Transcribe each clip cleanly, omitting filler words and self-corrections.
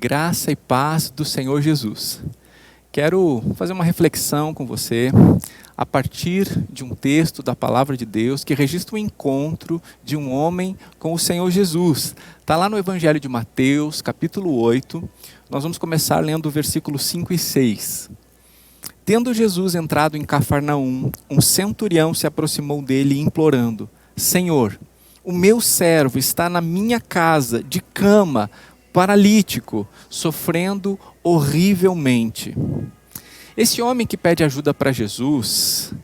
Graça e paz do Senhor Jesus. Quero fazer uma reflexão com você a partir de um texto da Palavra de Deus que registra o encontro de um homem com o Senhor Jesus. Está lá no Evangelho de Mateus, capítulo 8. Nós vamos começar lendo o versículos 5 e 6. Tendo Jesus entrado em Cafarnaum, um centurião se aproximou dele implorando: Senhor, o meu servo está na minha casa, de cama, paralítico, sofrendo horrivelmente. Esse homem que pede ajuda para Jesus,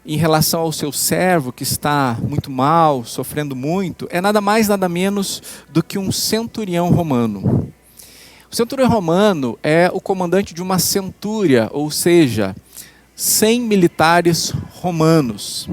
em relação ao seu servo que está muito mal, sofrendo muito, é nada mais, nada menos do que um centurião romano. O centurião romano é o comandante de uma centúria, ou seja, 100 militares romanos.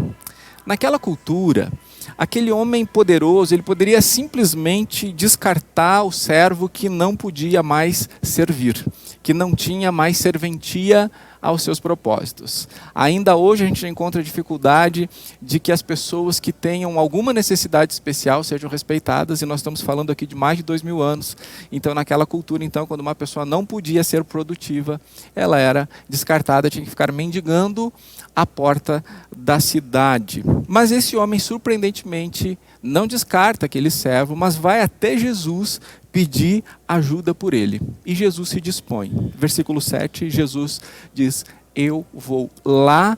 Naquela cultura, aquele homem poderoso, ele poderia simplesmente descartar o servo que não podia mais servir, que não tinha mais serventia aos seus propósitos. Ainda hoje a gente encontra dificuldade de que as pessoas que tenham alguma necessidade especial sejam respeitadas, e nós estamos falando aqui de mais de 2000 anos. Então, naquela cultura, então, quando uma pessoa não podia ser produtiva, ela era descartada, tinha que ficar mendigando à porta da cidade. Mas esse homem, surpreendentemente, não descarta aquele servo, mas vai até Jesus pedir ajuda por ele. E Jesus se dispõe. Versículo 7, Jesus diz: eu vou lá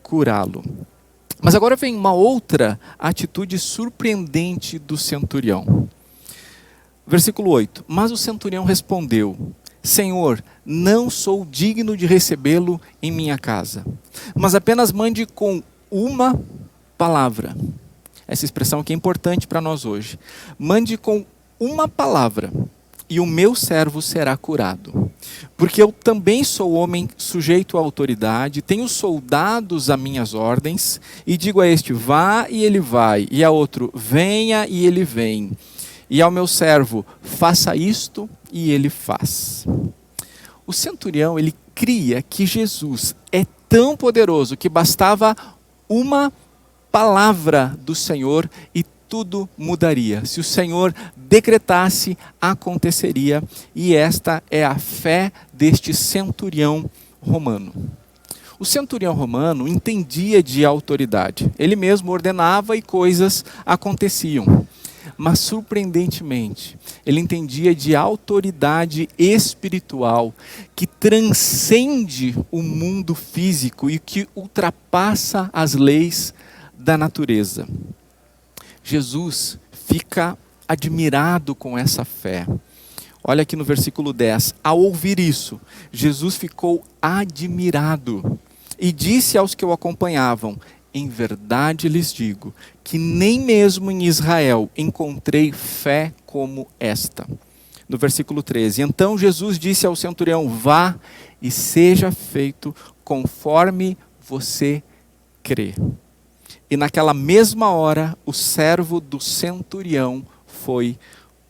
curá-lo. Mas agora vem uma outra atitude surpreendente do centurião. Versículo 8, mas o centurião respondeu: Senhor, não sou digno de recebê-lo em minha casa, mas apenas mande com uma palavra. Essa expressão aqui é importante para nós hoje. Mande com uma palavra e o meu servo será curado. Porque eu também sou homem sujeito à autoridade, tenho soldados a minhas ordens, e digo a este: vá, e ele vai, e a outro: venha, e ele vem. E ao meu servo: faça isto, e ele faz. O centurião, ele cria que Jesus é tão poderoso que bastava uma palavra do Senhor e tudo mudaria. Se o Senhor decretasse, aconteceria. E esta é a fé deste centurião romano. O centurião romano entendia de autoridade. Ele mesmo ordenava e coisas aconteciam. Mas, surpreendentemente, ele entendia de autoridade espiritual que transcende o mundo físico e que ultrapassa as leis da natureza. Jesus fica admirado com essa fé. Olha aqui no versículo 10. Ao ouvir isso, Jesus ficou admirado e disse aos que o acompanhavam: em verdade lhes digo que nem mesmo em Israel encontrei fé como esta. No versículo 13. Então Jesus disse ao centurião: vá e seja feito conforme você crê. E naquela mesma hora, o servo do centurião foi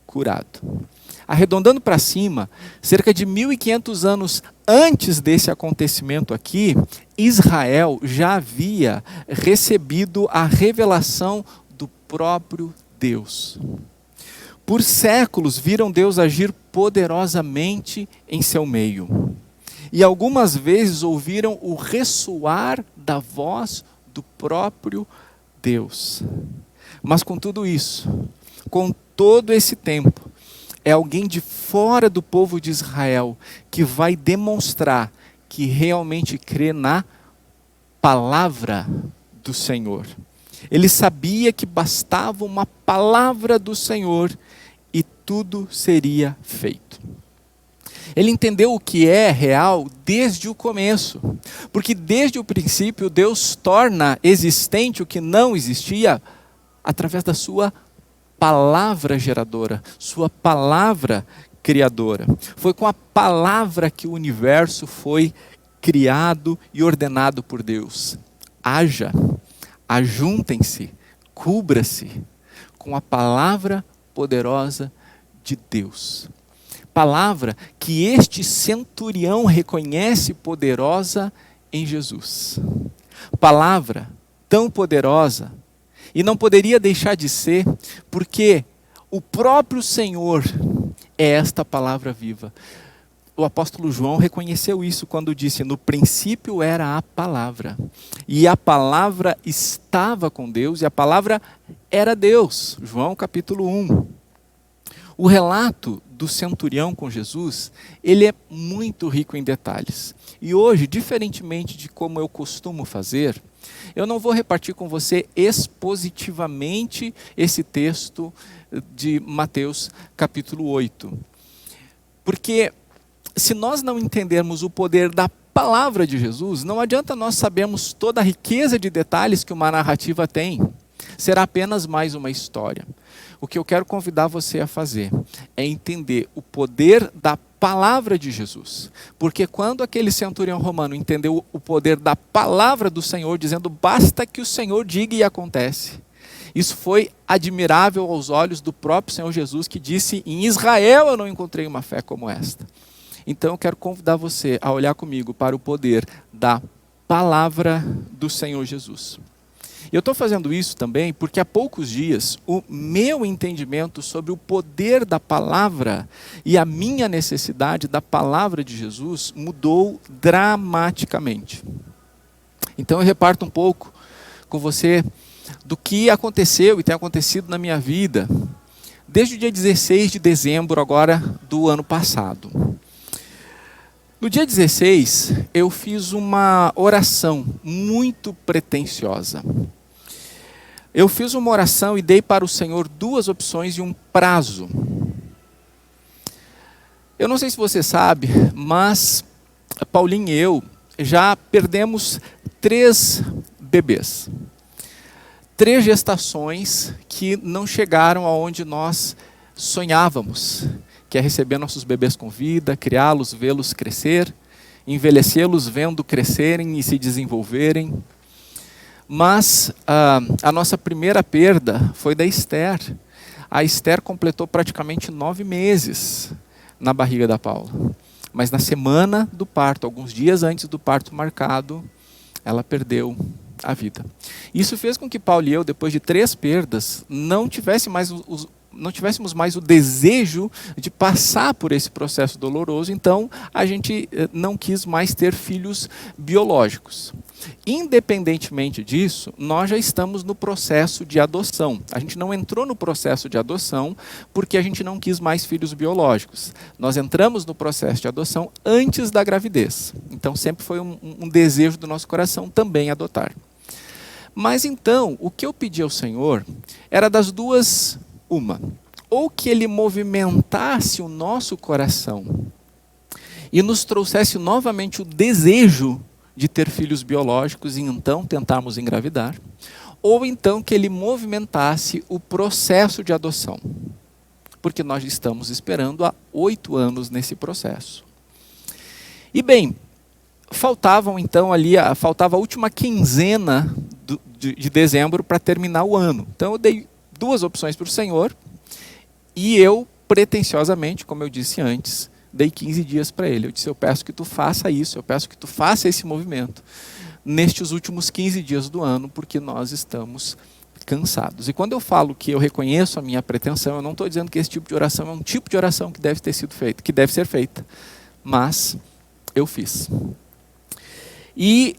curado. Arredondando para cima, cerca de 1500 anos antes desse acontecimento aqui, Israel já havia recebido a revelação do próprio Deus. Por séculos viram Deus agir poderosamente em seu meio. E algumas vezes ouviram o ressoar da voz do próprio Deus. Mas com tudo isso, com todo esse tempo, é alguém de fora do povo de Israel que vai demonstrar que realmente crê na palavra do Senhor. Ele sabia que bastava uma palavra do Senhor e tudo seria feito. Ele entendeu o que é real desde o começo, porque desde o princípio Deus torna existente o que não existia através da sua palavra geradora, sua palavra criadora. Foi com a palavra que o universo foi criado e ordenado por Deus. Haja, ajuntem-se, cubra-se com a palavra poderosa de Deus. Palavra que este centurião reconhece poderosa em Jesus. Palavra tão poderosa, e não poderia deixar de ser, porque o próprio Senhor é esta palavra viva. O apóstolo João reconheceu isso quando disse: no princípio era a palavra, e a palavra estava com Deus, e a palavra era Deus. João capítulo 1. O relato do centurião com Jesus, ele é muito rico em detalhes. E hoje, diferentemente de como eu costumo fazer, eu não vou repartir com você expositivamente esse texto de Mateus capítulo 8. Porque se nós não entendermos o poder da palavra de Jesus, não adianta nós sabermos toda a riqueza de detalhes que uma narrativa tem. Será apenas mais uma história. O que eu quero convidar você a fazer é entender o poder da palavra de Jesus. Porque quando aquele centurião romano entendeu o poder da palavra do Senhor, dizendo basta que o Senhor diga e acontece. Isso foi admirável aos olhos do próprio Senhor Jesus, que disse: em Israel eu não encontrei uma fé como esta. Então eu quero convidar você a olhar comigo para o poder da palavra do Senhor Jesus. Eu estou fazendo isso também porque há poucos dias o meu entendimento sobre o poder da palavra e a minha necessidade da palavra de Jesus mudou dramaticamente. Então eu reparto um pouco com você do que aconteceu e tem acontecido na minha vida desde o dia 16 de dezembro agora do ano passado. No dia 16, eu fiz uma oração muito pretensiosa. Eu fiz uma oração e dei para o Senhor 2 opções e um prazo. Eu não sei se você sabe, mas Paulinho e eu já perdemos 3 bebês. 3 gestações que não chegaram aonde nós sonhávamos, que é receber nossos bebês com vida, criá-los, vê-los crescer, envelhecê-los vendo crescerem e se desenvolverem. Mas a nossa primeira perda foi da Esther. A Esther completou praticamente 9 meses na barriga da Paula. Mas na semana do parto, alguns dias antes do parto marcado, ela perdeu a vida. Isso fez com que Paulo e eu, depois de 3 perdas, não tivéssemos mais o desejo de passar por esse processo doloroso, então a gente não quis mais ter filhos biológicos. Independentemente disso, nós já estamos no processo de adoção. A gente não entrou no processo de adoção porque a gente não quis mais filhos biológicos. Nós entramos no processo de adoção antes da gravidez. Então sempre foi um desejo do nosso coração também adotar. Mas então, o que eu pedi ao Senhor era das duas uma. Ou que Ele movimentasse o nosso coração e nos trouxesse novamente o desejo de ter filhos biológicos e então tentarmos engravidar, ou então que Ele movimentasse o processo de adoção, porque nós estamos esperando há 8 anos nesse processo. E bem, faltava a última quinzena de dezembro para terminar o ano. Então eu dei 2 opções para o Senhor e eu, pretensiosamente, como eu disse antes, dei 15 dias para Ele. Eu disse: eu peço que tu faça isso, eu peço que tu faça esse movimento nestes últimos 15 dias do ano, porque nós estamos cansados. E quando eu falo que eu reconheço a minha pretensão, eu não estou dizendo que esse tipo de oração é um tipo de oração que deve ter sido feita, que deve ser feita, mas eu fiz. E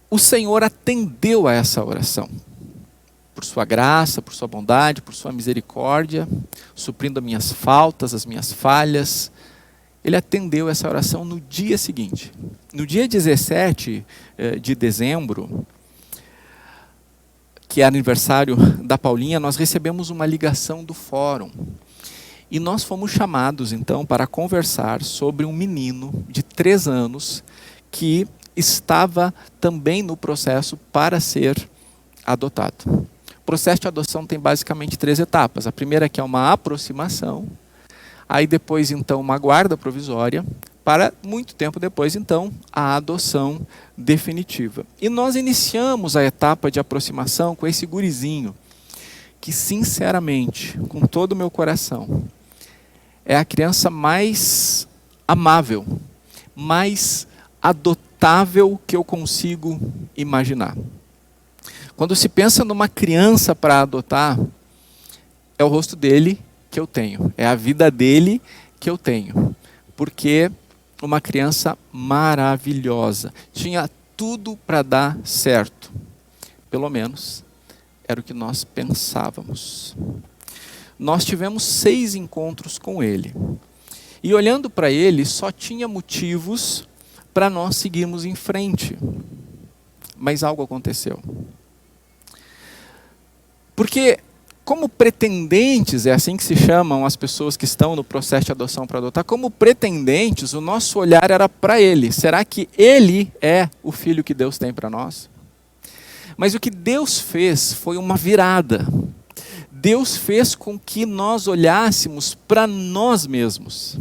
o Senhor atendeu a essa oração. Por sua graça, por sua bondade, por sua misericórdia, suprindo as minhas faltas, as minhas falhas. Ele atendeu essa oração no dia seguinte. No dia 17 de dezembro, que é aniversário da Paulinha, nós recebemos uma ligação do fórum. E nós fomos chamados, então, para conversar sobre um menino de 3 anos que estava também no processo para ser adotado. O processo de adoção tem basicamente 3 etapas. A primeira que é uma aproximação, aí depois então uma guarda provisória, para muito tempo depois então a adoção definitiva. E nós iniciamos a etapa de aproximação com esse gurizinho, que sinceramente, com todo o meu coração, é a criança mais amável, mais adotável que eu consigo imaginar. Quando se pensa numa criança para adotar, é o rosto dele que eu tenho, é a vida dele que eu tenho, porque uma criança maravilhosa, tinha tudo para dar certo, pelo menos era o que nós pensávamos. Nós tivemos 6 encontros com ele, e olhando para ele, só tinha motivos para nós seguirmos em frente, mas algo aconteceu. Porque, como pretendentes, é assim que se chamam as pessoas que estão no processo de adoção para adotar, como pretendentes, o nosso olhar era para ele. Será que ele é o filho que Deus tem para nós? Mas o que Deus fez foi uma virada. Deus fez com que nós olhássemos para nós mesmos.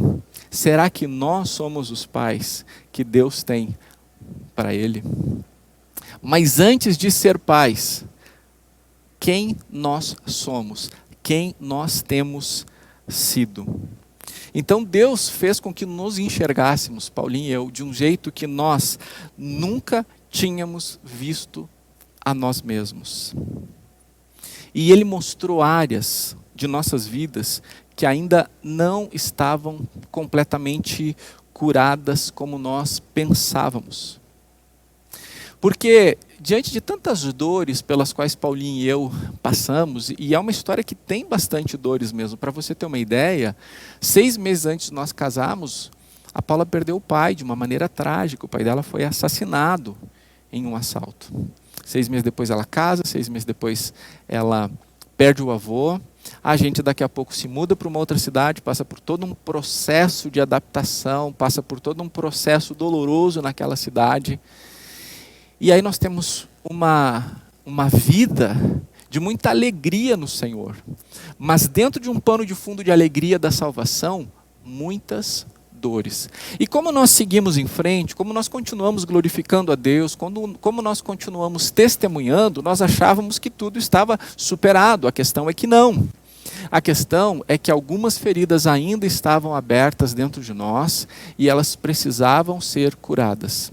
Será que nós somos os pais que Deus tem para ele? Mas antes de ser pais, quem nós somos, quem nós temos sido. Então Deus fez com que nos enxergássemos, Paulinho e eu, de um jeito que nós nunca tínhamos visto a nós mesmos. E Ele mostrou áreas de nossas vidas que ainda não estavam completamente curadas como nós pensávamos. Porque diante de tantas dores pelas quais Paulinho e eu passamos, e é uma história que tem bastante dores mesmo, para você ter uma ideia, 6 meses antes de nós casarmos, a Paula perdeu o pai de uma maneira trágica. O pai dela foi assassinado em um assalto. 6 meses depois ela casa, 6 meses depois ela perde o avô. A gente daqui a pouco se muda para uma outra cidade, passa por todo um processo de adaptação, passa por todo um processo doloroso naquela cidade. E aí nós temos uma vida de muita alegria no Senhor. Mas dentro de um pano de fundo de alegria da salvação, muitas dores. E como nós seguimos em frente, como nós continuamos glorificando a Deus, como nós continuamos testemunhando, nós achávamos que tudo estava superado. A questão é que não. A questão é que algumas feridas ainda estavam abertas dentro de nós e elas precisavam ser curadas.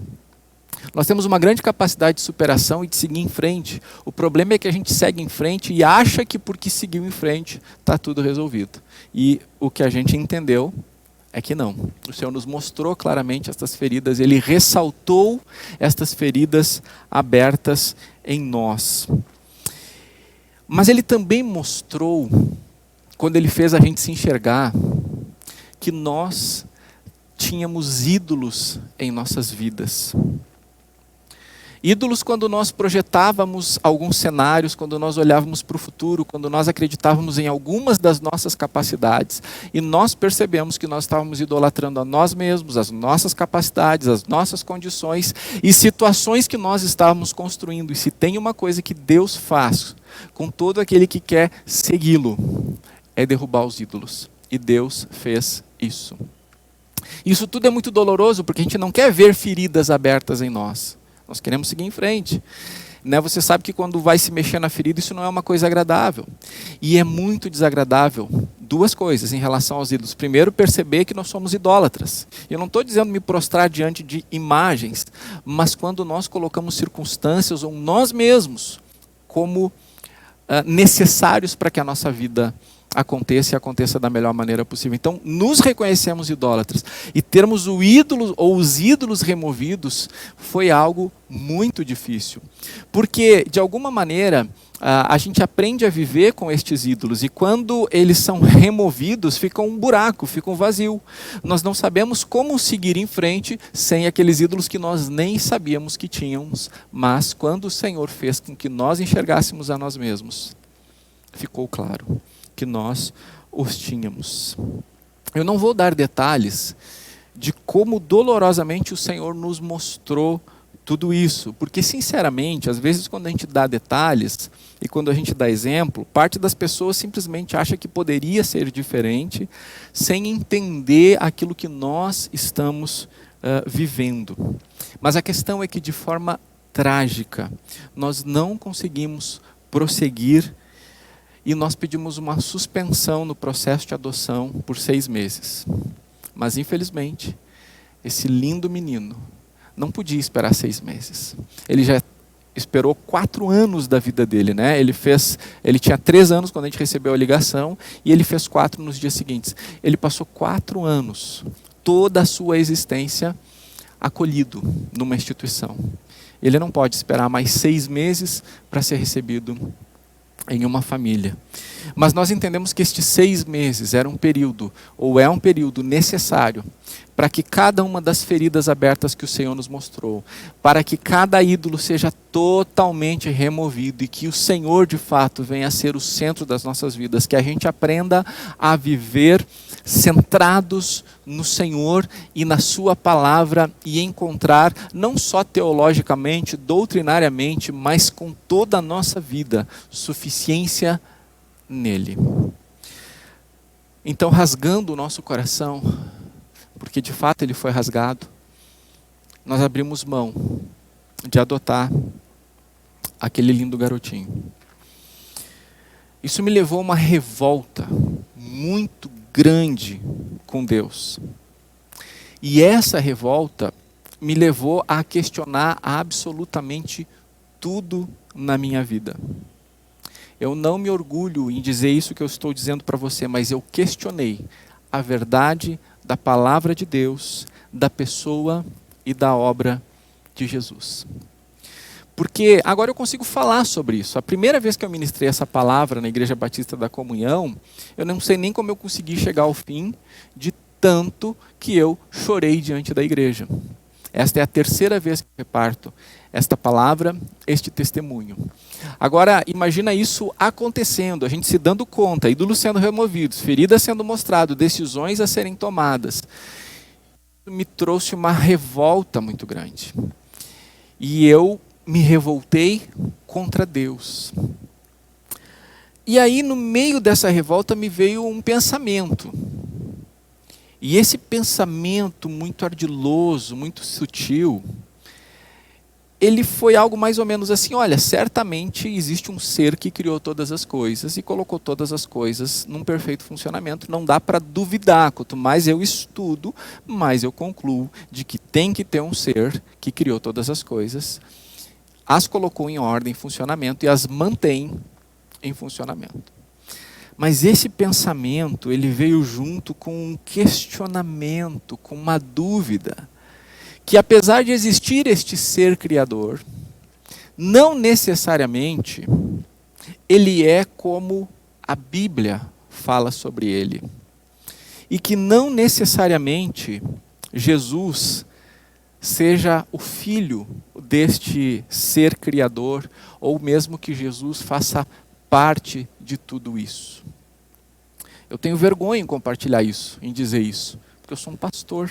Nós temos uma grande capacidade de superação e de seguir em frente. O problema é que a gente segue em frente e acha que porque seguiu em frente está tudo resolvido. E o que a gente entendeu é que não. O Senhor nos mostrou claramente estas feridas, Ele ressaltou estas feridas abertas em nós. Mas Ele também mostrou, quando Ele fez a gente se enxergar, que nós tínhamos ídolos em nossas vidas. Ídolos quando nós projetávamos alguns cenários, quando nós olhávamos para o futuro, quando nós acreditávamos em algumas das nossas capacidades e nós percebemos que nós estávamos idolatrando a nós mesmos, as nossas capacidades, as nossas condições e situações que nós estávamos construindo. E se tem uma coisa que Deus faz com todo aquele que quer segui-lo, é derrubar os ídolos. E Deus fez isso. Isso tudo é muito doloroso porque a gente não quer ver feridas abertas em nós. Nós queremos seguir em frente. Você sabe que quando vai se mexer na ferida, isso não é uma coisa agradável. E é muito desagradável 2 coisas em relação aos ídolos. Primeiro, perceber que nós somos idólatras. Eu não estou dizendo me prostrar diante de imagens, mas quando nós colocamos circunstâncias ou nós mesmos como necessários para que a nossa vida aconteça e aconteça da melhor maneira possível. Então, nos reconhecemos idólatras e termos o ídolo ou os ídolos removidos foi algo muito difícil. Porque, de alguma maneira, a gente aprende a viver com estes ídolos e quando eles são removidos, fica um buraco, fica um vazio. Nós não sabemos como seguir em frente sem aqueles ídolos que nós nem sabíamos que tínhamos, mas quando o Senhor fez com que nós enxergássemos a nós mesmos, ficou claro que nós os tínhamos. Eu não vou dar detalhes de como dolorosamente o Senhor nos mostrou tudo isso, porque sinceramente, às vezes quando a gente dá detalhes e quando a gente dá exemplo, parte das pessoas simplesmente acha que poderia ser diferente, sem entender aquilo que nós estamos vivendo. Mas a questão é que de forma trágica, nós não conseguimos prosseguir e nós pedimos uma suspensão no processo de adoção por 6 meses. Mas, infelizmente, esse lindo menino não podia esperar 6 meses. Ele já esperou 4 anos da vida dele, né? Ele tinha 3 anos quando a gente recebeu a ligação e ele fez 4 nos dias seguintes. Ele passou 4 anos, toda a sua existência, acolhido numa instituição. Ele não pode esperar mais 6 meses para ser recebido em uma família. Mas nós entendemos que estes 6 meses era um período, ou é um período necessário, para que cada uma das feridas abertas que o Senhor nos mostrou, para que cada ídolo seja totalmente removido e que o Senhor de fato venha a ser o centro das nossas vidas, que a gente aprenda a viver centrados no Senhor e na sua palavra e encontrar, não só teologicamente, doutrinariamente, mas com toda a nossa vida, suficiência nele. Então, rasgando o nosso coração, porque de fato ele foi rasgado, nós abrimos mão de adotar aquele lindo garotinho. Isso me levou a uma revolta muito grande com Deus. E essa revolta me levou a questionar absolutamente tudo na minha vida. Eu não me orgulho em dizer isso que eu estou dizendo para você, mas eu questionei a verdade da palavra de Deus, da pessoa e da obra de Jesus. Porque agora eu consigo falar sobre isso. A primeira vez que eu ministrei essa palavra na Igreja Batista da Comunhão, eu não sei nem como eu consegui chegar ao fim, de tanto que eu chorei diante da igreja. Esta é a terceira vez que eu reparto esta palavra, este testemunho. Agora, imagina isso acontecendo, a gente se dando conta, ídolos sendo removidos, feridas sendo mostradas, decisões a serem tomadas. Isso me trouxe uma revolta muito grande. E eu me revoltei contra Deus. E aí, no meio dessa revolta, me veio um pensamento. E esse pensamento muito ardiloso, muito sutil, ele foi algo mais ou menos assim: olha, certamente existe um ser que criou todas as coisas e colocou todas as coisas num perfeito funcionamento. Não dá para duvidar. Quanto mais eu estudo, mais eu concluo de que tem que ter um ser que criou todas as coisas, as colocou em ordem, em funcionamento e as mantém em funcionamento. Mas esse pensamento, ele veio junto com um questionamento, com uma dúvida, que apesar de existir este ser criador, não necessariamente ele é como a Bíblia fala sobre ele. E que não necessariamente Jesus seja o filho deste ser criador, ou mesmo que Jesus faça parte de tudo isso. Eu tenho vergonha em compartilhar isso, em dizer isso, porque eu sou um pastor.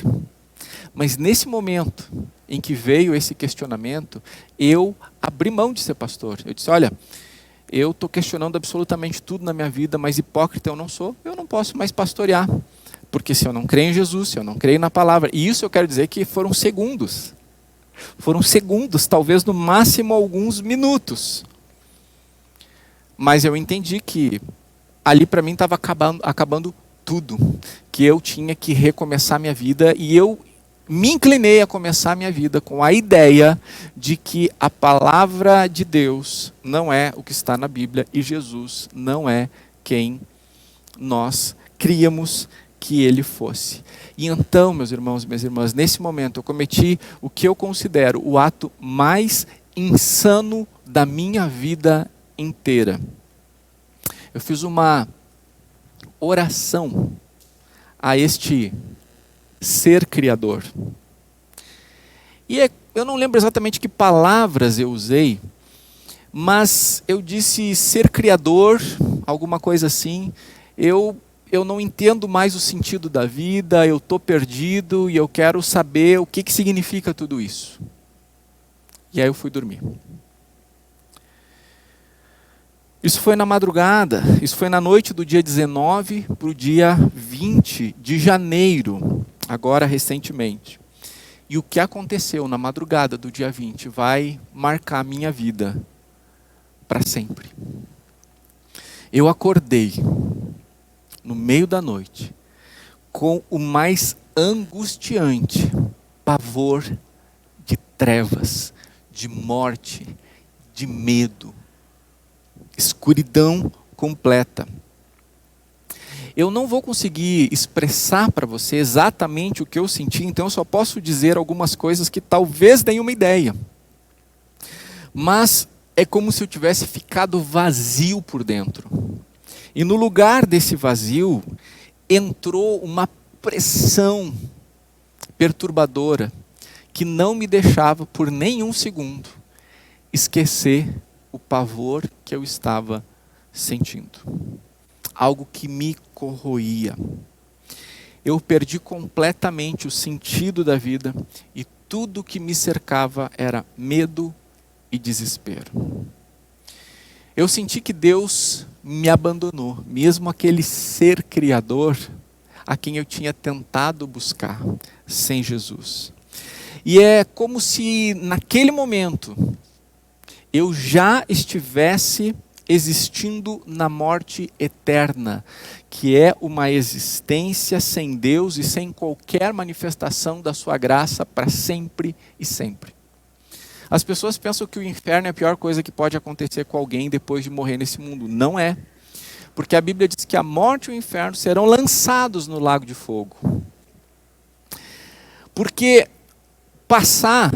Mas nesse momento em que veio esse questionamento, eu abri mão de ser pastor. Eu disse: olha, eu estou questionando absolutamente tudo na minha vida, mas hipócrita eu não sou, eu não posso mais pastorear. Porque se eu não creio em Jesus, se eu não creio na palavra, e isso eu quero dizer que foram segundos. Foram segundos, talvez no máximo alguns minutos. Mas eu entendi que ali para mim estava acabando tudo. Que eu tinha que recomeçar minha vida, e eu me inclinei a começar minha vida com a ideia de que a palavra de Deus não é o que está na Bíblia e Jesus não é quem nós criamos que ele fosse. E então, meus irmãos e minhas irmãs, nesse momento eu cometi o que eu considero o ato mais insano da minha vida inteira. Eu fiz uma oração a este ser criador. E eu não lembro exatamente que palavras eu usei, mas eu disse ser criador, alguma coisa assim. Eu não entendo mais o sentido da vida, eu estou perdido e eu quero saber o que significa tudo isso. E aí eu fui dormir. Isso foi na madrugada, isso foi na noite do dia 19 para o dia 20 de janeiro, agora recentemente. E o que aconteceu na madrugada do dia 20 vai marcar a minha vida para sempre. Eu acordei no meio da noite com o mais angustiante pavor de trevas, de morte de medo, escuridão completa. Eu não vou conseguir expressar para você exatamente o que eu senti, então eu só posso dizer algumas coisas que talvez deem uma ideia. Mas é como se eu tivesse ficado vazio por dentro. E no lugar desse vazio, entrou uma pressão perturbadora que não me deixava por nenhum segundo esquecer o pavor que eu estava sentindo. Algo que me corroía. Eu perdi completamente o sentido da vida e tudo que me cercava era medo e desespero. Eu senti que Deus me abandonou, mesmo aquele ser criador a quem eu tinha tentado buscar sem Jesus. E é como se naquele momento eu já estivesse existindo na morte eterna, que é uma existência sem Deus e sem qualquer manifestação da sua graça para sempre e sempre. As pessoas pensam que o inferno é a pior coisa que pode acontecer com alguém depois de morrer nesse mundo. Não é. Porque a Bíblia diz que a morte e o inferno serão lançados no lago de fogo. Porque passar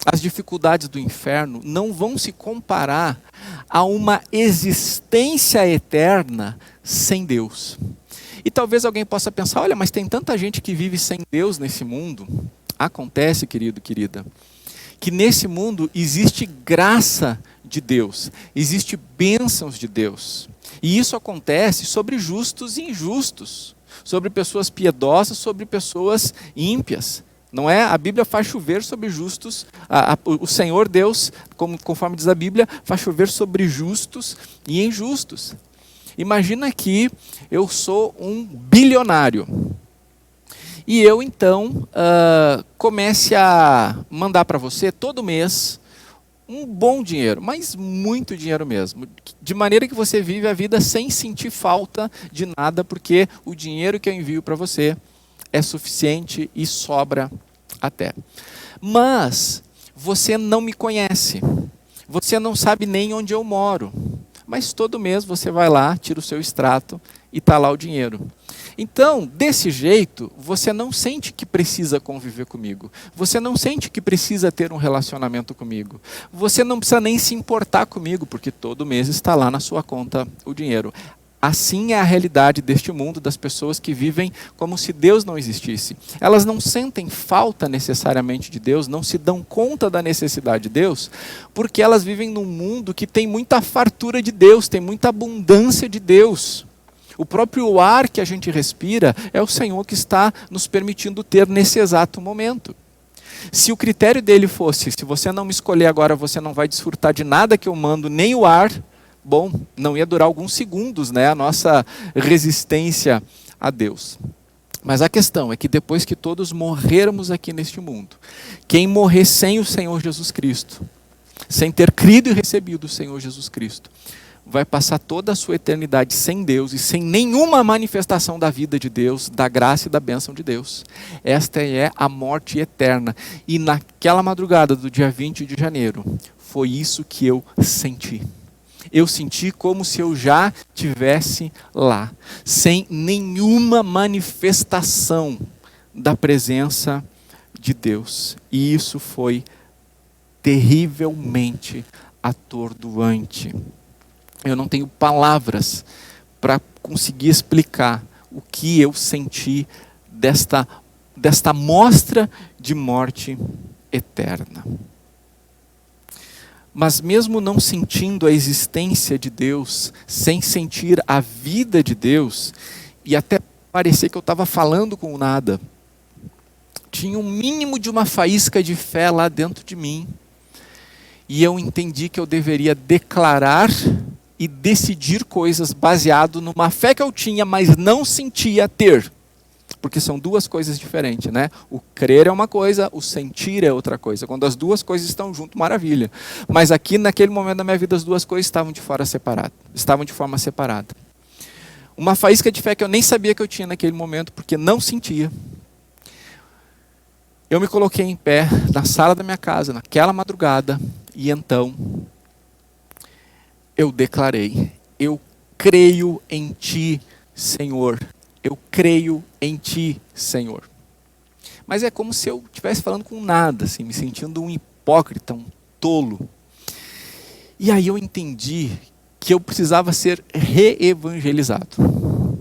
as dificuldades do inferno não vão se comparar a uma existência eterna sem Deus. E talvez alguém possa pensar, olha, mas tem tanta gente que vive sem Deus nesse mundo. Acontece, querido, querida, que nesse mundo existe graça de Deus, existe bênçãos de Deus. E isso acontece sobre justos e injustos, sobre pessoas piedosas, sobre pessoas ímpias. Não é? A Bíblia faz chover sobre justos, o Senhor Deus, conforme diz a Bíblia, faz chover sobre justos e injustos. Imagina que eu sou um bilionário. E eu então comece a mandar para você todo mês um bom dinheiro, mas muito dinheiro mesmo. De maneira que você vive a vida sem sentir falta de nada, porque o dinheiro que eu envio para você é suficiente e sobra até. Mas você não me conhece, você não sabe nem onde eu moro, mas todo mês você vai lá, tira o seu extrato e está lá o dinheiro. Então, desse jeito, você não sente que precisa conviver comigo. Você não sente que precisa ter um relacionamento comigo. Você não precisa nem se importar comigo, porque todo mês está lá na sua conta o dinheiro. Assim é a realidade deste mundo, das pessoas que vivem como se Deus não existisse. Elas não sentem falta necessariamente de Deus, não se dão conta da necessidade de Deus, porque elas vivem num mundo que tem muita fartura de Deus, tem muita abundância de Deus. O próprio ar que a gente respira é o Senhor que está nos permitindo ter nesse exato momento. Se o critério dele fosse, se você não me escolher agora, você não vai desfrutar de nada que eu mando, nem o ar, bom, não ia durar alguns segundos, né, a nossa resistência a Deus. Mas a questão é que depois que todos morrermos aqui neste mundo, quem morrer sem o Senhor Jesus Cristo, sem ter crido e recebido o Senhor Jesus Cristo, vai passar toda a sua eternidade sem Deus e sem nenhuma manifestação da vida de Deus, da graça e da bênção de Deus. Esta é a morte eterna. E naquela madrugada do dia 20 de janeiro, foi isso que eu senti. Eu senti como se eu já estivesse lá, sem nenhuma manifestação da presença de Deus. E isso foi terrivelmente atordoante. Eu não tenho palavras para conseguir explicar o que eu senti desta mostra de morte eterna. Mas mesmo não sentindo a existência de Deus, sem sentir a vida de Deus, e até parecer que eu estava falando com nada, tinha um mínimo de uma faísca de fé lá dentro de mim, e eu entendi que eu deveria declarar e decidir coisas baseado numa fé que eu tinha, mas não sentia ter. Porque são duas coisas diferentes, né? O crer é uma coisa, o sentir é outra coisa. Quando as duas coisas estão junto, maravilha. Mas aqui, naquele momento da minha vida, as duas coisas estavam de forma separada. Uma faísca de fé que eu nem sabia que eu tinha naquele momento, porque não sentia. Eu me coloquei em pé na sala da minha casa, naquela madrugada, e então eu declarei: eu creio em ti, Senhor. Eu creio em ti, Senhor. Mas é como se eu estivesse falando com nada, assim, me sentindo um hipócrita, um tolo. E aí eu entendi que eu precisava ser reevangelizado.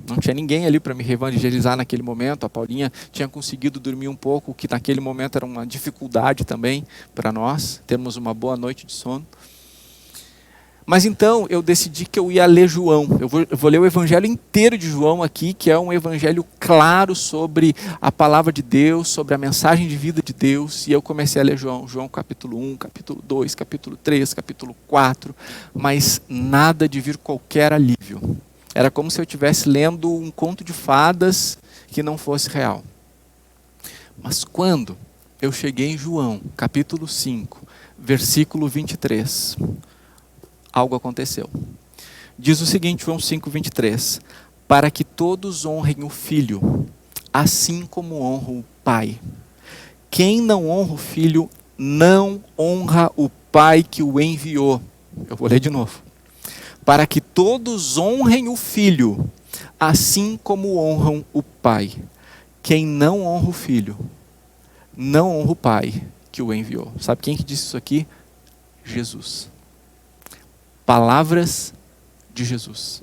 Não tinha ninguém ali para me reevangelizar naquele momento. A Paulinha tinha conseguido dormir um pouco, o que naquele momento era uma dificuldade também para nós, termos uma boa noite de sono. Mas então eu decidi que eu ia ler João. Eu vou ler o evangelho inteiro de João aqui, que é um evangelho claro sobre a palavra de Deus, sobre a mensagem de vida de Deus. E eu comecei a ler João capítulo 1, capítulo 2, capítulo 3, capítulo 4, mas nada de vir qualquer alívio. Era como se eu estivesse lendo um conto de fadas que não fosse real. Mas quando eu cheguei em João, capítulo 5, versículo 23, algo aconteceu. Diz o seguinte, João 5, 23. Para que todos honrem o Filho, assim como honram o Pai. Quem não honra o Filho, não honra o Pai que o enviou. Eu vou ler de novo. Para que todos honrem o Filho, assim como honram o Pai. Quem não honra o Filho, não honra o Pai que o enviou. Sabe quem que disse isso aqui? Jesus. Palavras de Jesus.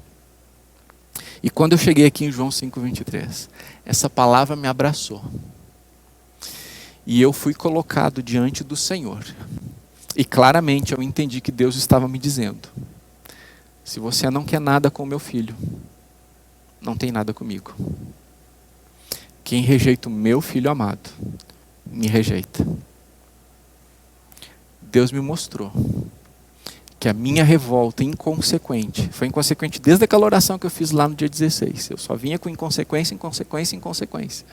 E quando eu cheguei aqui em João 5:23, essa palavra me abraçou. E eu fui colocado diante do Senhor. E claramente eu entendi que Deus estava me dizendo: se você não quer nada com o meu filho, não tem nada comigo. Quem rejeita o meu filho amado, me rejeita. Deus me mostrou que a minha revolta inconsequente, foi inconsequente desde aquela oração que eu fiz lá no dia 16. Eu só vinha com inconsequência, inconsequência, inconsequência.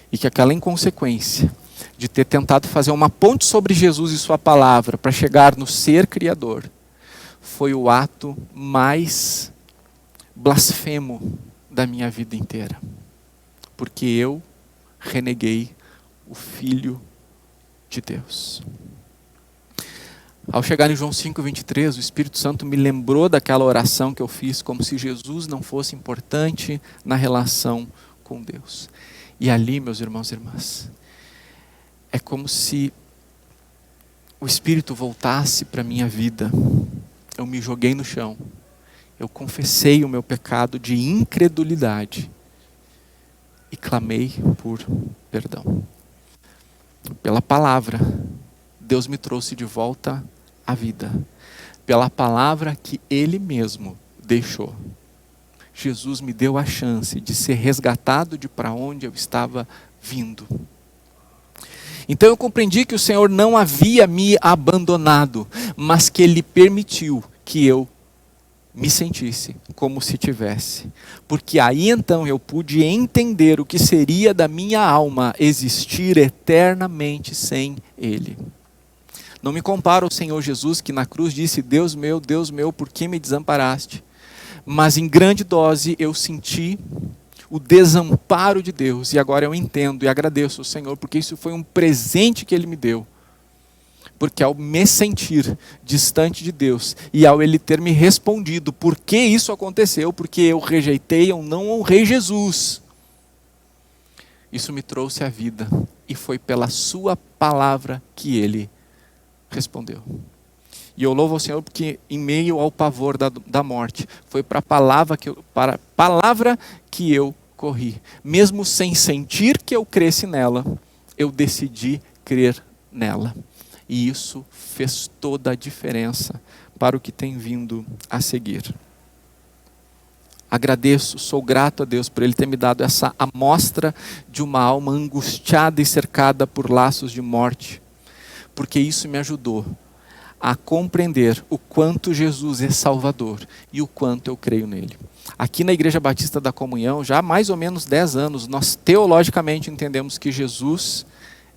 E que aquela inconsequência de ter tentado fazer uma ponte sobre Jesus e sua palavra para chegar no ser criador, foi o ato mais blasfemo da minha vida inteira. Porque eu reneguei o Filho de Deus. Ao chegar em João 5:23, o Espírito Santo me lembrou daquela oração que eu fiz, como se Jesus não fosse importante na relação com Deus. E ali, meus irmãos e irmãs, é como se o Espírito voltasse para a minha vida. Eu me joguei no chão. Eu confessei o meu pecado de incredulidade e clamei por perdão. Pela palavra, Deus me trouxe de volta à vida. Pela palavra que Ele mesmo deixou. Jesus me deu a chance de ser resgatado de para onde eu estava vindo. Então eu compreendi que o Senhor não havia me abandonado, mas que Ele permitiu que eu me sentisse como se tivesse. Porque aí então eu pude entender o que seria da minha alma existir eternamente sem Ele. Não me comparo ao Senhor Jesus, que na cruz disse: Deus meu, por que me desamparaste? Mas em grande dose eu senti o desamparo de Deus. E agora eu entendo e agradeço ao Senhor, porque isso foi um presente que Ele me deu. Porque ao me sentir distante de Deus, e ao Ele ter me respondido por que isso aconteceu, porque eu rejeitei, eu não honrei Jesus, isso me trouxe a vida. E foi pela sua palavra que Ele respondeu. E eu louvo ao Senhor porque em meio ao pavor da morte, foi para a palavra que eu corri. Mesmo sem sentir que eu cresci nela, eu decidi crer nela. E isso fez toda a diferença para o que tem vindo a seguir. Agradeço, sou grato a Deus por Ele ter me dado essa amostra de uma alma angustiada e cercada por laços de morte. Porque isso me ajudou a compreender o quanto Jesus é Salvador e o quanto eu creio nele. Aqui na Igreja Batista da Comunhão, já há mais ou menos 10 anos, nós teologicamente entendemos que Jesus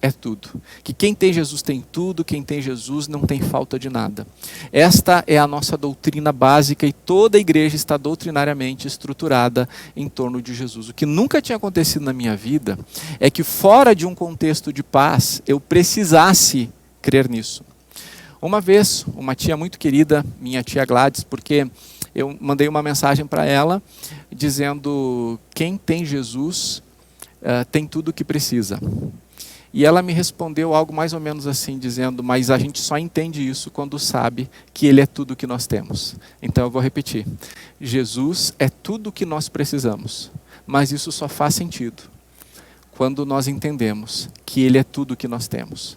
é tudo. Que quem tem Jesus tem tudo, quem tem Jesus não tem falta de nada. Esta é a nossa doutrina básica e toda a igreja está doutrinariamente estruturada em torno de Jesus. O que nunca tinha acontecido na minha vida é que fora de um contexto de paz, eu precisasse crer nisso. Uma vez, uma tia muito querida, minha tia Gladys, porque eu mandei uma mensagem para ela dizendo: quem tem Jesus tem tudo o que precisa. E ela me respondeu algo mais ou menos assim, dizendo: mas a gente só entende isso quando sabe que Ele é tudo o que nós temos. Então eu vou repetir: Jesus é tudo o que nós precisamos, mas isso só faz sentido quando nós entendemos que Ele é tudo o que nós temos.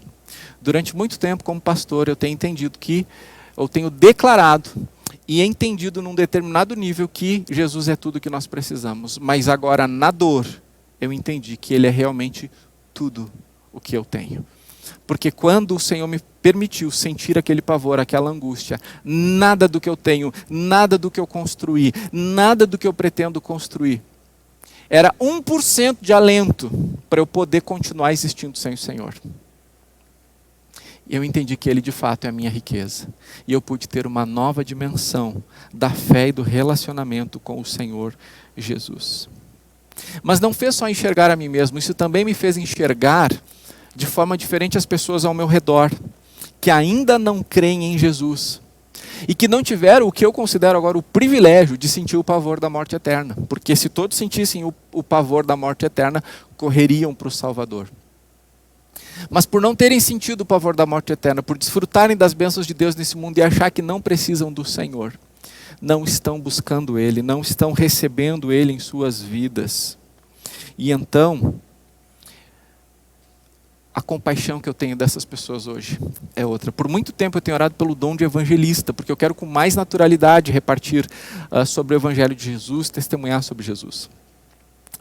Durante muito tempo, como pastor, eu tenho entendido que, eu tenho declarado e entendido num determinado nível que Jesus é tudo o que nós precisamos. Mas agora, na dor, eu entendi que Ele é realmente tudo o que eu tenho. Porque quando o Senhor me permitiu sentir aquele pavor, aquela angústia, nada do que eu tenho, nada do que eu construí, nada do que eu pretendo construir, era 1% de alento para eu poder continuar existindo sem o Senhor. E eu entendi que Ele de fato é a minha riqueza. E eu pude ter uma nova dimensão da fé e do relacionamento com o Senhor Jesus. Mas não fez só enxergar a mim mesmo, isso também me fez enxergar de forma diferente as pessoas ao meu redor, que ainda não creem em Jesus. E que não tiveram o que eu considero agora o privilégio de sentir o pavor da morte eterna. Porque se todos sentissem o pavor da morte eterna, correriam para o Salvador. Mas por não terem sentido o pavor da morte eterna, por desfrutarem das bênçãos de Deus nesse mundo e achar que não precisam do Senhor, não estão buscando Ele, não estão recebendo Ele em suas vidas. E então, a compaixão que eu tenho dessas pessoas hoje é outra. Por muito tempo eu tenho orado pelo dom de evangelista, porque eu quero com mais naturalidade repartir sobre o Evangelho de Jesus, testemunhar sobre Jesus.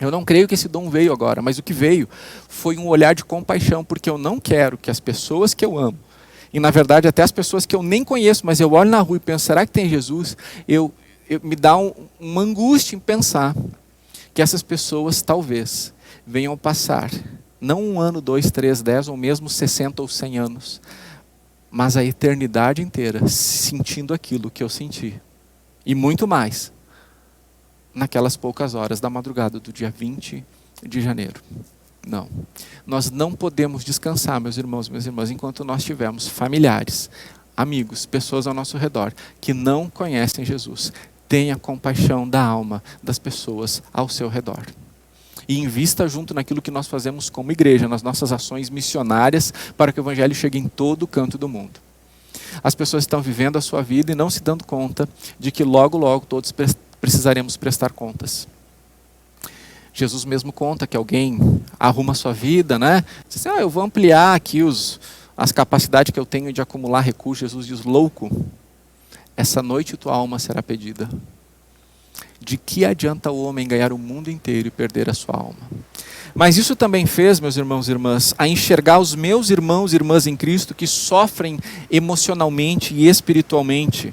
Eu não creio que esse dom veio agora, mas o que veio foi um olhar de compaixão, porque eu não quero que as pessoas que eu amo, e na verdade até as pessoas que eu nem conheço, mas eu olho na rua e penso: será que tem Jesus? Me dá uma angústia em pensar que essas pessoas talvez venham passar não 1 ano, 2, 3, 10 ou mesmo 60 ou 100 anos, mas a eternidade inteira sentindo aquilo que eu senti. E muito mais naquelas poucas horas da madrugada do dia 20 de janeiro. Não. Nós não podemos descansar, meus irmãos e minhas irmãs, enquanto nós tivermos familiares, amigos, pessoas ao nosso redor que não conhecem Jesus. Tenha compaixão da alma das pessoas ao seu redor. E invista junto naquilo que nós fazemos como igreja, nas nossas ações missionárias, para que o Evangelho chegue em todo canto do mundo. As pessoas estão vivendo a sua vida e não se dando conta de que logo, logo todos precisaremos prestar contas. Jesus mesmo conta que alguém arruma a sua vida, né? Diz assim: eu vou ampliar aqui as capacidades que eu tenho de acumular recursos. Jesus diz: louco, essa noite tua alma será pedida. De que adianta o homem ganhar o mundo inteiro e perder a sua alma? Mas isso também fez, meus irmãos e irmãs, a enxergar os meus irmãos e irmãs em Cristo que sofrem emocionalmente e espiritualmente.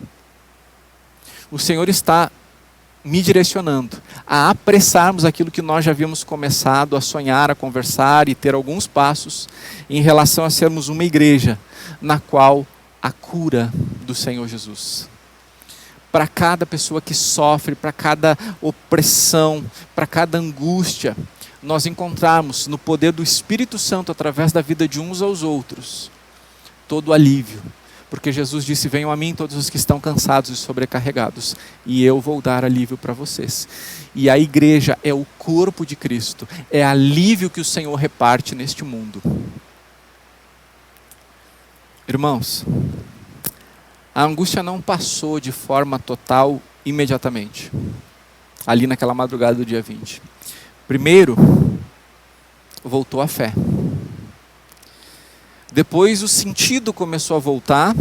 O Senhor está me direcionando a apressarmos aquilo que nós já havíamos começado a sonhar, a conversar e ter alguns passos em relação a sermos uma igreja na qual a cura do Senhor Jesus. Para cada pessoa que sofre, para cada opressão, para cada angústia, nós encontrarmos no poder do Espírito Santo, através da vida de uns aos outros, todo o alívio. Porque Jesus disse: venham a mim todos os que estão cansados e sobrecarregados, e eu vou dar alívio para vocês. E a igreja é o corpo de Cristo, é alívio que o Senhor reparte neste mundo. Irmãos, a angústia não passou de forma total imediatamente, ali naquela madrugada do dia 20. Primeiro, voltou a fé. Depois o sentido começou a voltar,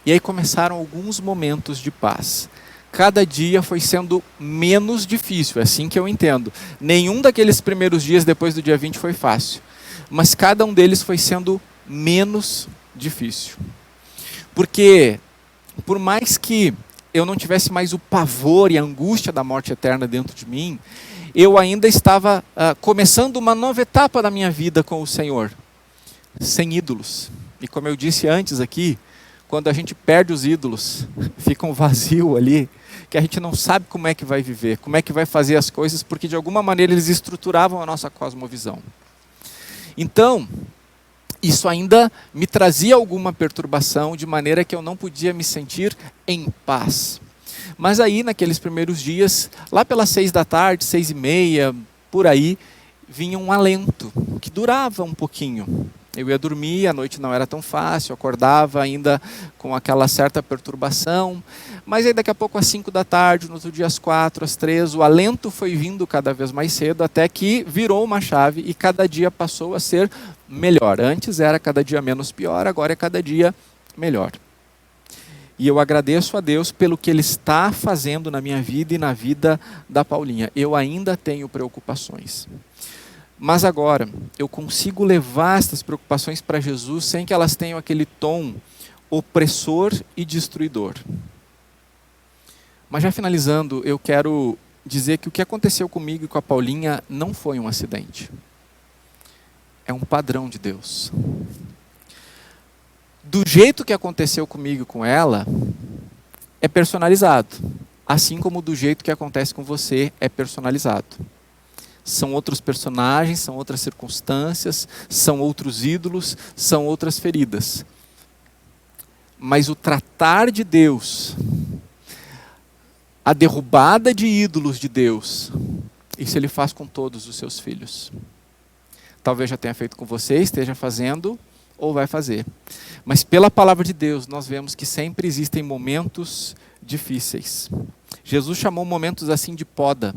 e aí começaram alguns momentos de paz. Cada dia foi sendo menos difícil, é assim que eu entendo. Nenhum daqueles primeiros dias depois do dia 20 foi fácil, mas cada um deles foi sendo menos difícil. Porque, por mais que eu não tivesse mais o pavor e a angústia da morte eterna dentro de mim, eu ainda estava começando uma nova etapa da minha vida com o Senhor, sem ídolos. E como eu disse antes aqui, quando a gente perde os ídolos, fica um vazio ali, que a gente não sabe como é que vai viver, como é que vai fazer as coisas, porque de alguma maneira eles estruturavam a nossa cosmovisão. Então, isso ainda me trazia alguma perturbação, de maneira que eu não podia me sentir em paz. Mas aí, naqueles primeiros dias, lá pelas 6 da tarde, 6:30, por aí, vinha um alento, que durava um pouquinho. Eu ia dormir, a noite não era tão fácil, acordava ainda com aquela certa perturbação, mas aí daqui a pouco às 5 da tarde, no outro dia às 4, às 3, o alento foi vindo cada vez mais cedo, até que virou uma chave e cada dia passou a ser melhor. Antes era cada dia menos pior, agora é cada dia melhor. E eu agradeço a Deus pelo que Ele está fazendo na minha vida e na vida da Paulinha. Eu ainda tenho preocupações. Mas agora, eu consigo levar essas preocupações para Jesus sem que elas tenham aquele tom opressor e destruidor. Mas já finalizando, eu quero dizer que o que aconteceu comigo e com a Paulinha não foi um acidente. É um padrão de Deus. Do jeito que aconteceu comigo e com ela, é personalizado. Assim como do jeito que acontece com você, é personalizado. São outros personagens, são outras circunstâncias, são outros ídolos, são outras feridas. Mas o tratar de Deus, a derrubada de ídolos de Deus, isso Ele faz com todos os seus filhos. Talvez já tenha feito com você, esteja fazendo ou vai fazer. Mas pela palavra de Deus, nós vemos que sempre existem momentos difíceis. Jesus chamou momentos assim de poda,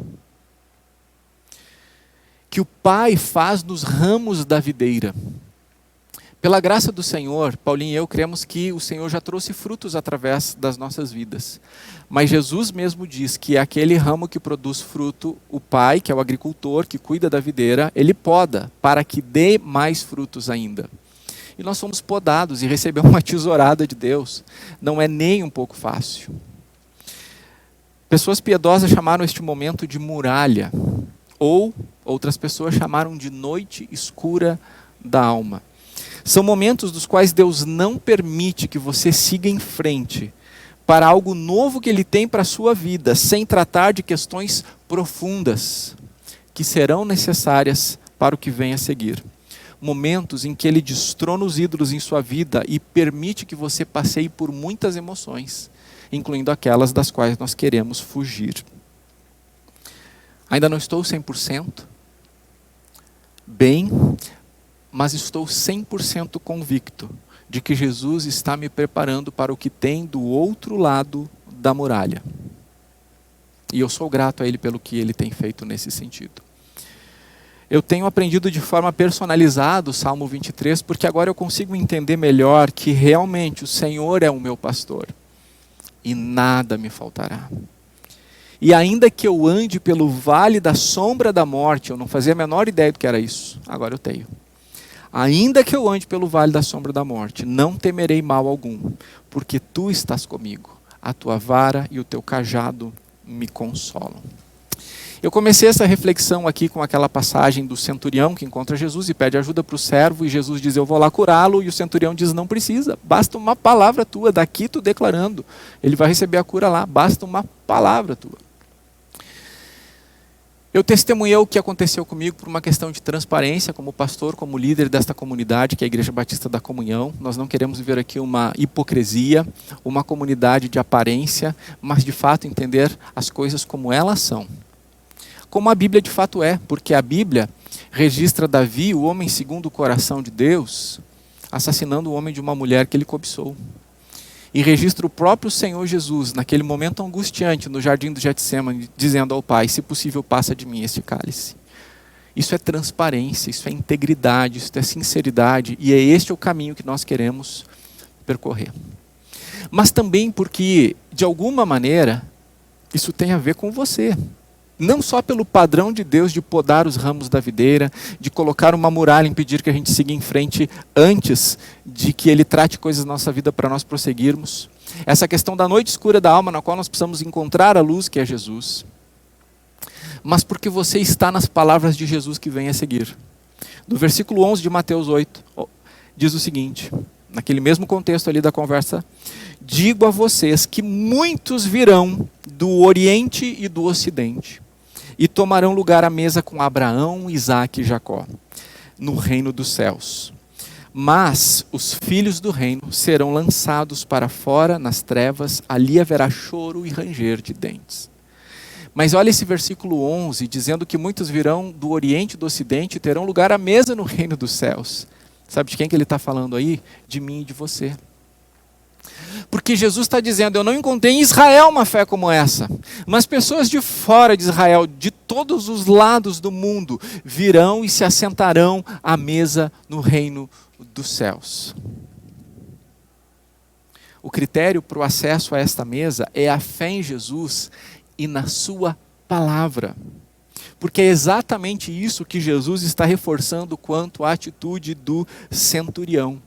que o Pai faz nos ramos da videira. Pela graça do Senhor, Paulinho e eu cremos que o Senhor já trouxe frutos através das nossas vidas. Mas Jesus mesmo diz que aquele ramo que produz fruto, o Pai, que é o agricultor, que cuida da videira, Ele poda para que dê mais frutos ainda. E nós somos podados e recebemos uma tesourada de Deus. Não é nem um pouco fácil. Pessoas piedosas chamaram este momento de muralha. Ou outras pessoas chamaram de noite escura da alma. São momentos dos quais Deus não permite que você siga em frente para algo novo que Ele tem para a sua vida, sem tratar de questões profundas que serão necessárias para o que vem a seguir. Momentos em que Ele destrona os ídolos em sua vida e permite que você passeie por muitas emoções, incluindo aquelas das quais nós queremos fugir. Ainda não estou 100% bem, mas estou 100% convicto de que Jesus está me preparando para o que tem do outro lado da muralha. E eu sou grato a Ele pelo que Ele tem feito nesse sentido. Eu tenho aprendido de forma personalizada o Salmo 23, porque agora eu consigo entender melhor que realmente o Senhor é o meu pastor e nada me faltará. E ainda que eu ande pelo vale da sombra da morte, eu não fazia a menor ideia do que era isso, agora eu tenho. Ainda que eu ande pelo vale da sombra da morte, não temerei mal algum, porque Tu estás comigo, a Tua vara e o Teu cajado me consolam. Eu comecei essa reflexão aqui com aquela passagem do centurião que encontra Jesus e pede ajuda para o servo, e Jesus diz, eu vou lá curá-lo, e o centurião diz, não precisa, basta uma palavra tua, daqui tu declarando, ele vai receber a cura lá, basta uma palavra tua. Eu testemunhei o que aconteceu comigo por uma questão de transparência, como pastor, como líder desta comunidade, que é a Igreja Batista da Comunhão. Nós não queremos viver aqui uma hipocrisia, uma comunidade de aparência, mas de fato entender as coisas como elas são. Como a Bíblia de fato é, porque a Bíblia registra Davi, o homem segundo o coração de Deus, assassinando o homem de uma mulher que ele cobiçou. E registra o próprio Senhor Jesus, naquele momento angustiante no jardim do Getsêmani, dizendo ao Pai, se possível passa de mim este cálice. Isso é transparência, isso é integridade, isso é sinceridade, e é este o caminho que nós queremos percorrer. Mas também porque, de alguma maneira, isso tem a ver com você. Não só pelo padrão de Deus de podar os ramos da videira, de colocar uma muralha e impedir que a gente siga em frente antes de que Ele trate coisas na nossa vida para nós prosseguirmos. Essa questão da noite escura da alma, na qual nós precisamos encontrar a luz, que é Jesus. Mas porque você está nas palavras de Jesus que vem a seguir. No versículo 11 de Mateus 8, diz o seguinte, naquele mesmo contexto ali da conversa, digo a vocês que muitos virão do Oriente e do Ocidente, e tomarão lugar à mesa com Abraão, Isaque e Jacó, no reino dos céus. Mas os filhos do reino serão lançados para fora nas trevas, ali haverá choro e ranger de dentes. Mas olha esse versículo 11, dizendo que muitos virão do Oriente e do Ocidente e terão lugar à mesa no reino dos céus. Sabe de quem que ele está falando aí? De mim e de você. Porque Jesus está dizendo, eu não encontrei em Israel uma fé como essa, mas pessoas de fora de Israel, de todos os lados do mundo, virão e se assentarão à mesa no reino dos céus. O critério para o acesso a esta mesa é a fé em Jesus e na sua palavra. Porque é exatamente isso que Jesus está reforçando quanto à atitude do centurião.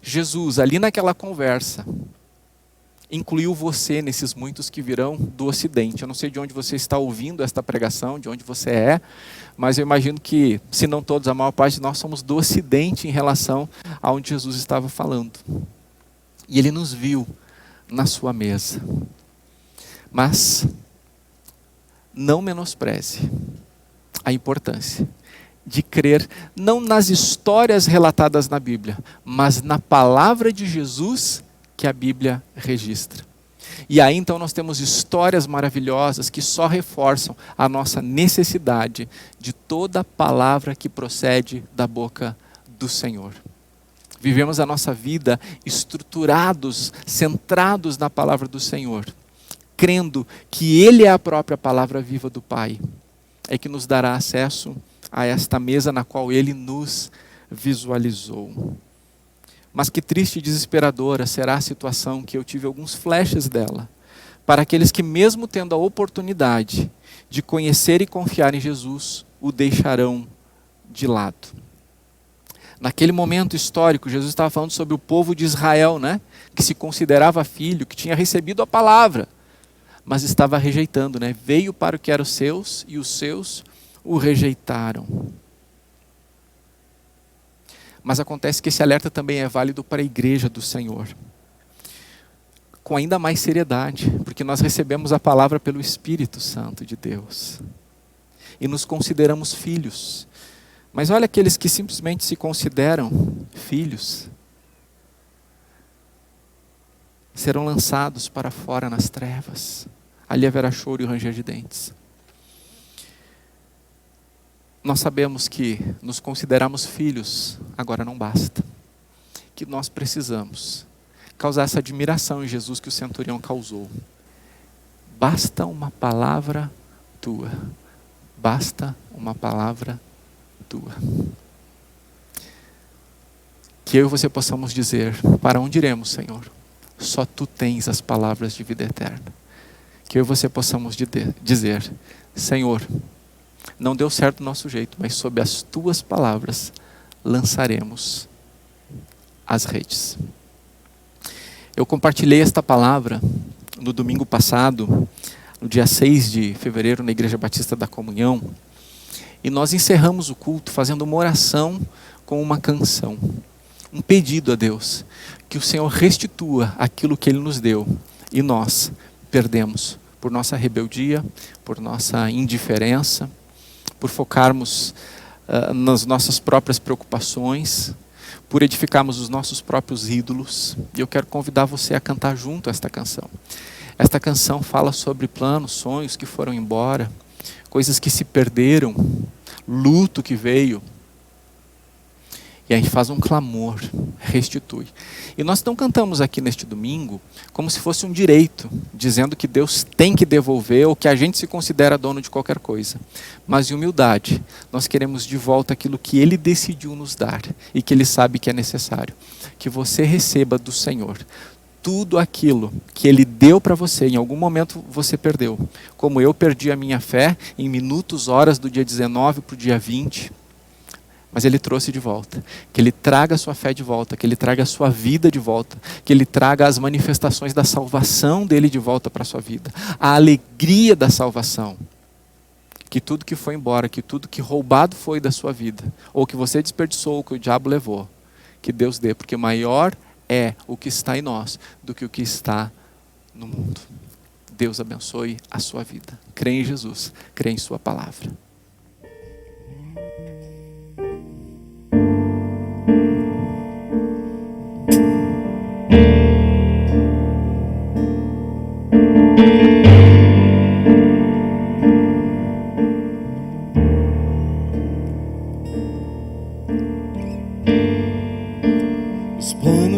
Jesus, ali naquela conversa, incluiu você nesses muitos que virão do Ocidente. Eu não sei de onde você está ouvindo esta pregação, de onde você é, mas eu imagino que, se não todos, a maior parte de nós somos do Ocidente em relação a onde Jesus estava falando. E ele nos viu na sua mesa. Mas não menospreze a importância de crer não nas histórias relatadas na Bíblia, mas na palavra de Jesus que a Bíblia registra. E aí então nós temos histórias maravilhosas que só reforçam a nossa necessidade de toda palavra que procede da boca do Senhor. Vivemos a nossa vida estruturados, centrados na palavra do Senhor, crendo que Ele é a própria palavra viva do Pai, é que nos dará acesso a esta mesa na qual Ele nos visualizou. Mas que triste e desesperadora será a situação que eu tive alguns flashes dela, para aqueles que mesmo tendo a oportunidade de conhecer e confiar em Jesus, o deixarão de lado. Naquele momento histórico, Jesus estava falando sobre o povo de Israel, né? Que se considerava filho, que tinha recebido a palavra, mas estava rejeitando, né? Veio para o que era os seus e os seus o rejeitaram. Mas acontece que esse alerta também é válido para a igreja do Senhor, com ainda mais seriedade, porque nós recebemos a palavra pelo Espírito Santo de Deus e nos consideramos filhos. Mas olha aqueles que simplesmente se consideram filhos, serão lançados para fora nas trevas, ali haverá choro e ranger de dentes. Nós sabemos que nos considerarmos filhos agora não basta, que nós precisamos causar essa admiração em Jesus que o centurião causou. Basta uma palavra tua, basta uma palavra tua. Que eu e você possamos dizer, para onde iremos, Senhor? Só Tu tens as palavras de vida eterna. Que eu e você possamos dizer, Senhor, não deu certo do nosso jeito, mas sob as Tuas palavras lançaremos as redes. Eu compartilhei esta palavra no domingo passado, no dia 6 de fevereiro, na Igreja Batista da Comunhão, e nós encerramos o culto fazendo uma oração com uma canção, um pedido a Deus, que o Senhor restitua aquilo que Ele nos deu, e nós perdemos por nossa rebeldia, por nossa indiferença, por focarmos nas nossas próprias preocupações, por edificarmos os nossos próprios ídolos. E eu quero convidar você a cantar junto esta canção. Esta canção fala sobre planos, sonhos que foram embora, coisas que se perderam, luto que veio. E a gente faz um clamor, restitui. E nós não cantamos aqui neste domingo como se fosse um direito, dizendo que Deus tem que devolver ou que a gente se considera dono de qualquer coisa. Mas em humildade, nós queremos de volta aquilo que Ele decidiu nos dar e que Ele sabe que é necessário. Que você receba do Senhor tudo aquilo que Ele deu para você, em algum momento você perdeu. Como eu perdi a minha fé em minutos, horas do dia 19 para o dia 20. Mas Ele trouxe de volta. Que Ele traga a sua fé de volta, que Ele traga a sua vida de volta, que Ele traga as manifestações da salvação dEle de volta para a sua vida. A alegria da salvação. Que tudo que foi embora, que tudo que roubado foi da sua vida, ou que você desperdiçou, ou que o diabo levou, que Deus dê, porque maior é o que está em nós do que o que está no mundo. Deus abençoe a sua vida. Crê em Jesus, crê em sua palavra.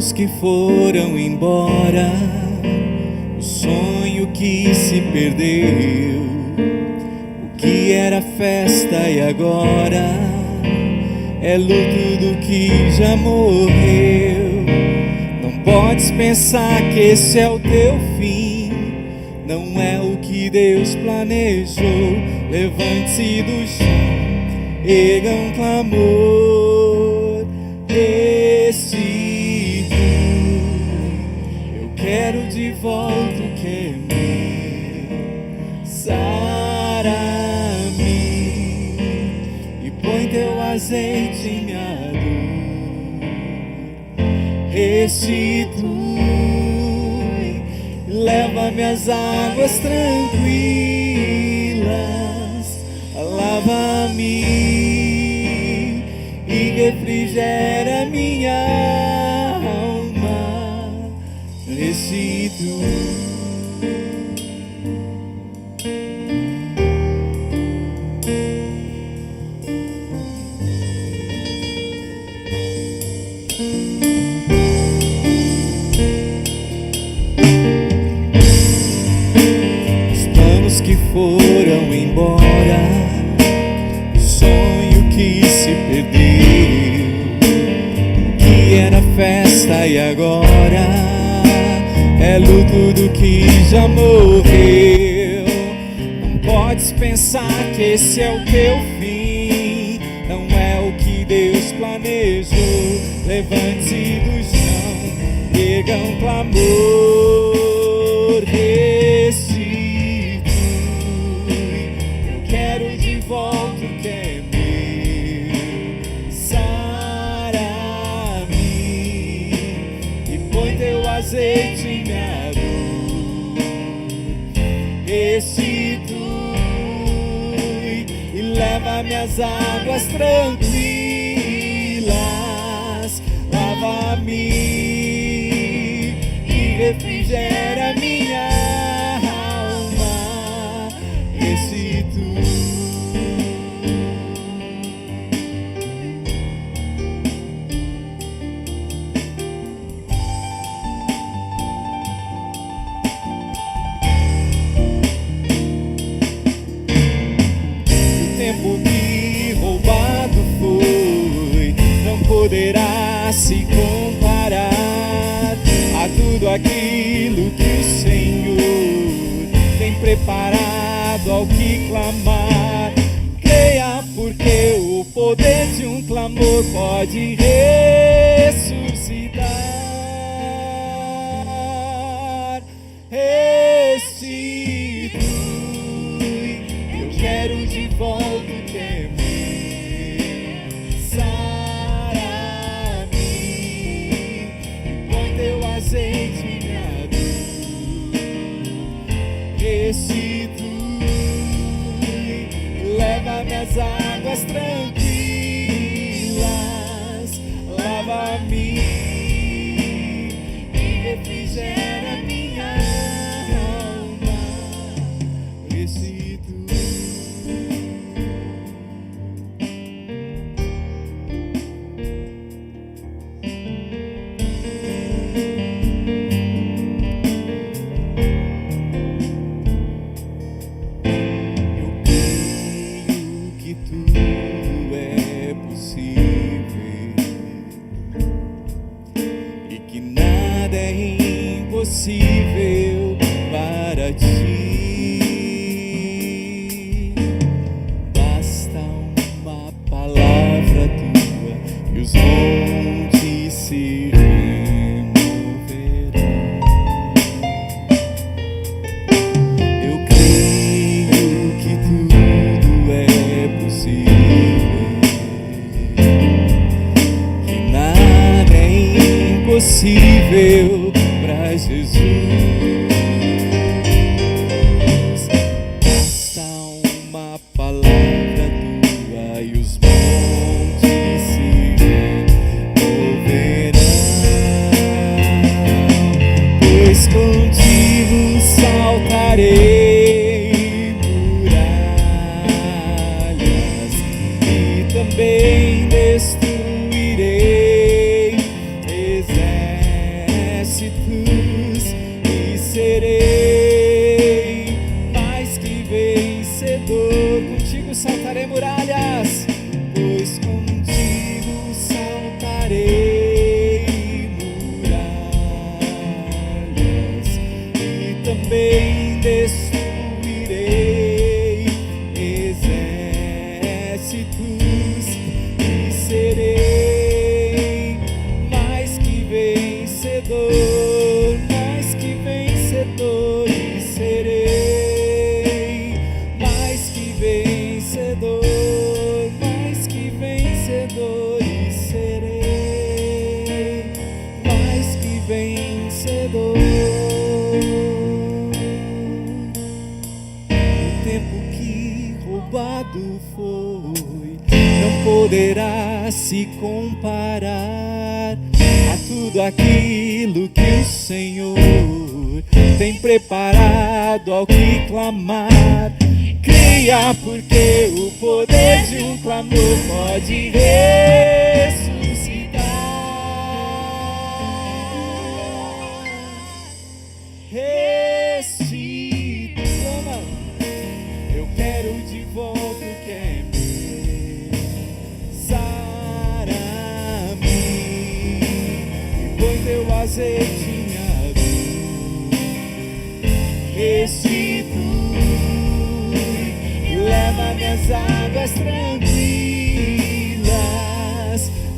planos que foram embora, o sonho que se perdeu, o que era festa e agora é luto do que já morreu. Não podes pensar que esse é o teu fim, não é o que Deus planejou. Levante-se do chão, erga um clamor, restitui. Eu quero de volta o que é meu. Sara-me e põe teu azeite em minha dor. Restitui, leva-me às águas tranquilas, lava-me e refrigera minha alma. Restitui. Os planos que foram embora, o sonho que se perdeu, o que era festa e agora é luto do que já morreu. Não podes pensar que esse é o teu fim, não é o que Deus planejou. Levante-se do chão, erga um clamor, restitui. Eu quero de volta o que é meu. Sara-me e põe teu azeite em minha dor. Restitui e leva-me às águas tranquilas, lava-me e refrigera minha alma. Restitui. O que roubado foi não poderá se comparar a tudo aquilo que o Senhor tem preparado ao que clamar. Creia, porque o poder de um clamor pode ressuscitar. Restitui, eu quero de volta o que é meu. Sara-me e põe teu azeite em minha dor. Restitui, leva-me às águas tranquilas, lava-me e refrigera minha alma. Restitui. Impossível para ti. Basta uma palavra tua e os montes se removerão. Eu creio que tudo é possível, que nada é impossível para Jesus. Basta uma palavra tua e os montes se removerão, pois contigo saltarei muralhas e também destruirei exércitos. se comparar a tudo aquilo que o Senhor tem preparado ao que clamar. Creia, porque o poder de um clamor pode ressuscitar. Ressuscita. Eu quero de volta o que é meu. Sara-me e põe teu azeite em minha dor. Restitui e leva-me às águas tranquilas.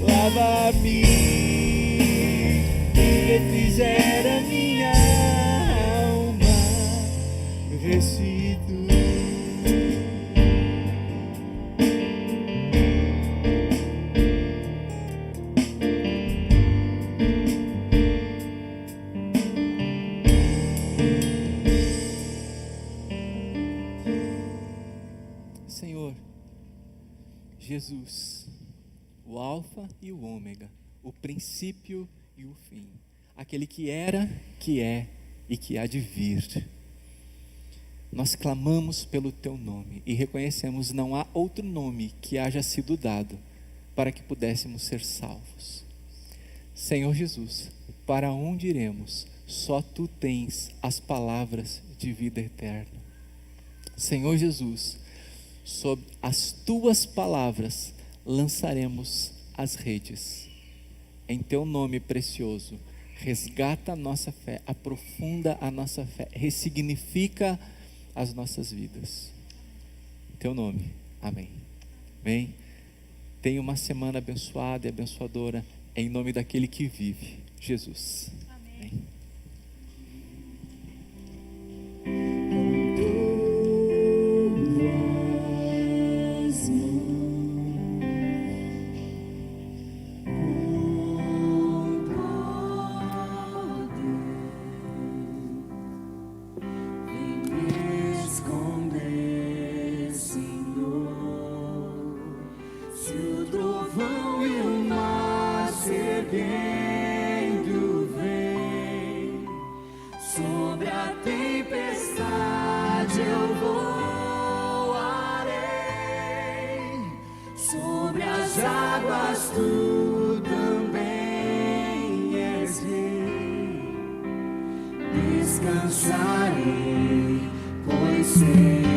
Lava-me e refrigera minha alma. Restitui. Senhor Jesus, o Alfa e o Ômega, o princípio e o fim, aquele que era, que é e que há de vir. Nós clamamos pelo teu nome e reconhecemos não há outro nome que haja sido dado para que pudéssemos ser salvos. Senhor Jesus, para onde iremos? Só tu tens as palavras de vida eterna. Senhor Jesus, sob as tuas palavras lançaremos as redes. Em teu nome precioso, resgata a nossa fé, aprofunda a nossa fé, ressignifica as nossas vidas. Em teu nome, amém. Amém. Tenha uma semana abençoada e abençoadora, em nome daquele que vive, Jesus. Amém. Tu também és rei, descansarei, pois sei.